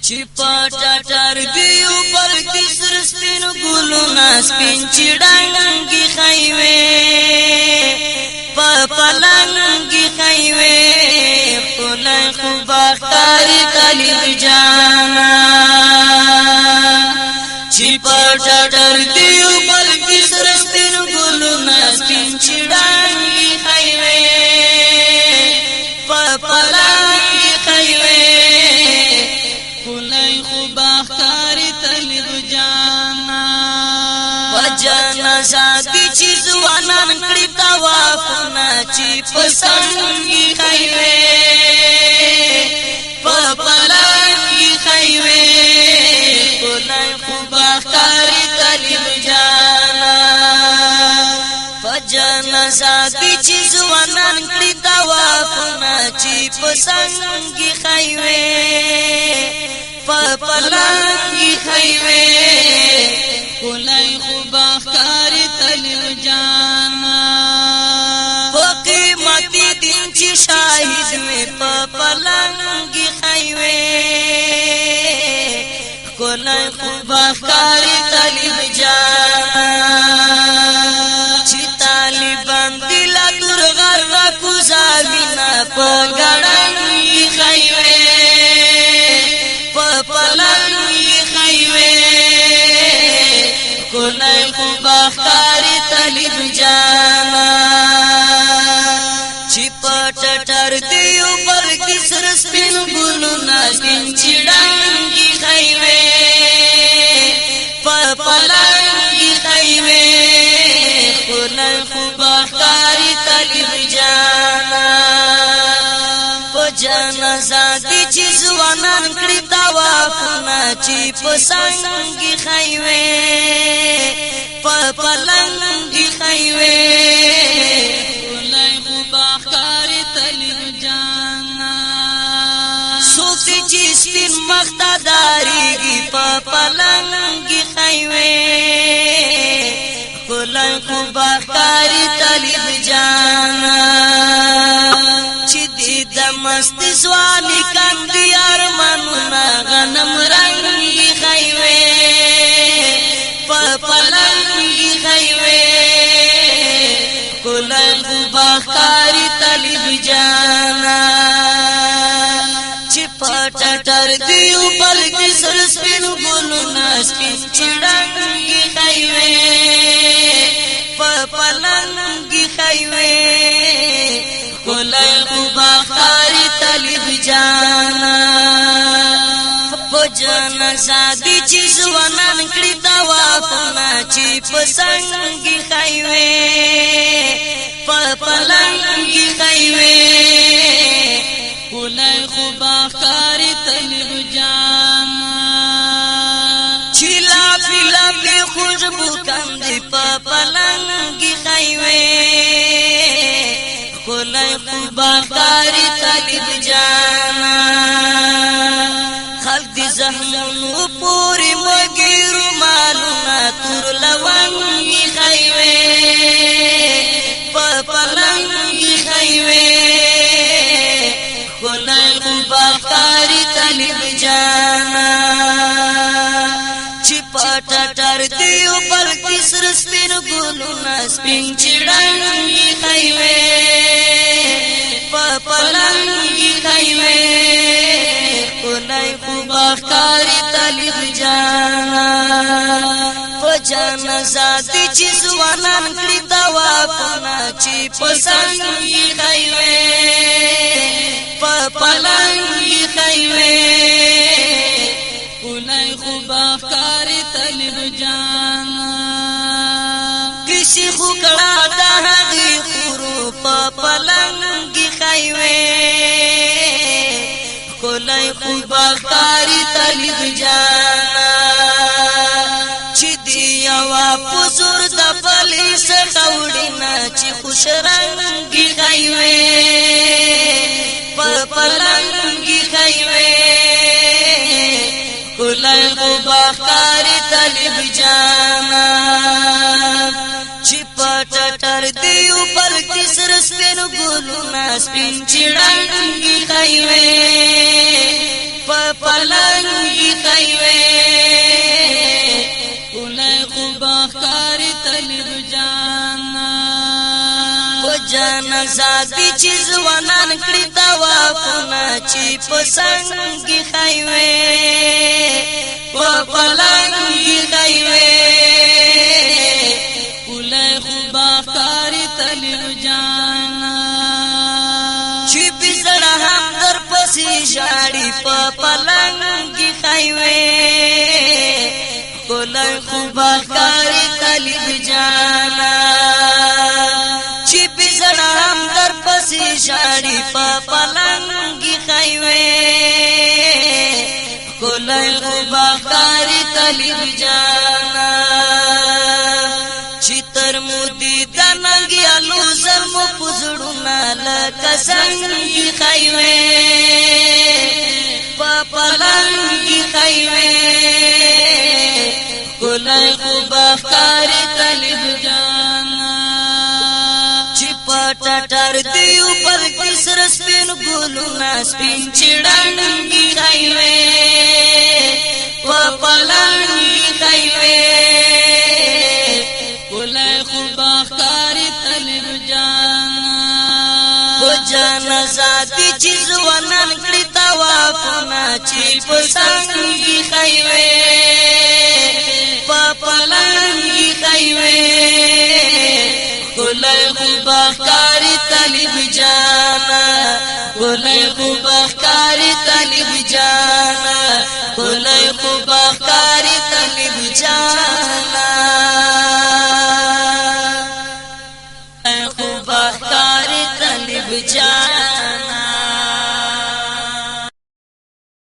چې پټا ټر دیو پر کسر سپین ګلونا سپین چړنګي خایوي پلنګي خایوي خلای خو بختاري طالب جانا چې پټا ټر دیو پر کسر سپین ګلونا سپین چړنګي خایوي پلنګي خایوي ساتي چې ځوانان کړي طوافونه چې پسنګي خایوي په پلنګي خایوي کولای خو بختاري طالب جانا فجانا ساتي چې ځوانان کړي طوافونه چې پسنګي خایوي په پلنګي خایوي کولای خو بختاري طالب جانا قیمتي دین چې شاهد مې په پلنګي خایوي کولای خو بختاري طالب جانا چې طالبان دل تر غر کو زاوینا په ګړنګي خایوي په پلنګي خایوي کولای خو بختاري طالب جانا چې پټا ټر دیو پر کسر سپین ګلونا سپین چړنګي خایوي پلنګي خایوي کولای خو بختاري طالب جانا په جانا ذاتي چې ځوانان کړي طوافونه چې پسنګي خایوي پلنګي خایوي کولای خو بختاري طالب جانا سوکي چې سپین مختداريږي پلنګي خایوي کولای خو بختاري طالب جانا چې د مست ځواني کاندي ارمانونه غنم رنګي خایوي پلنګي خایوي کولای خو بختاري طالب جانا چې پټا ټر دیو پر کسر سپین ګلونا سپین چړنګي خایوي پلنګي خایوي کولای خو بختاري طالب جانا جانا سادي چې ځوانان کړي طوافونه چې پسنګي خایوي پلنګي خایوي کولای خو بختاري طالب جانا چې لا فلم خوشبو کاندي پلنګي خایوي کولای خو بختاري طالب جانا زخمونو پوری مگیرو مالونا تور لونگی خایوی پلنگی خایوی کولای خو بختاري طالب جانا چې پټا ټر دیو پر کسر سپین ګلونا سپین چړنګي خایوي پلنګي خایوي کولای خو بختاري طالب جانا پجانا ذاتي چې ځوانان کړي طوافونه چې پسنګي خایوي پلنګي خایوي کولای خو بختاري طالب جانا کسی خو کړه د هغه خورو پلنګي خایوي کولای خو بختاري طالب جانا چې دی وا پزور د پولیس ټوډینا چې خوش رنگي خایوي پلنګي خایوي کولای خو بختاري طالب جانا چې پټا ټر دیو پر کسر سپین ګلونا سپین چړنګي خایوي پلنگی خیوے کولای خوبا خاری طالب جانا و جانا ذاتی چیز ونان کڑی توافونا چی پسنگی خیوے و پلنگی خیوے کولای خوبا خاری طالب جانا چی پیزڑا ہم در پسی شاڑی پا پلنگی خیوے کولای خوبا خاری طالب جانا چی پیزڑا ہم در پسی شاڑی پا پلنگی خیوے کولای خوبا خاری طالب جانا چی تر مودی دنگی علو زلمو پزڑونا لکا زنگی خیوے پا پلنگی خیوے کولای خوبا خاری طالب جانا چی پاٹا ٹار دیو پر کس رسپین گولونا سپین چڑنگی خیوے پا پلنگی خیوے کولای خوبا خاری طالب جانا و جانا ذاتی چیز ونان کڑی توافونا چی پسنگی خیوے پا پلنگی خیوے کولای خوبا خاری طالب جانا کولای خوبا خاری طالب جانا کولای خوبا خاری طالب جانا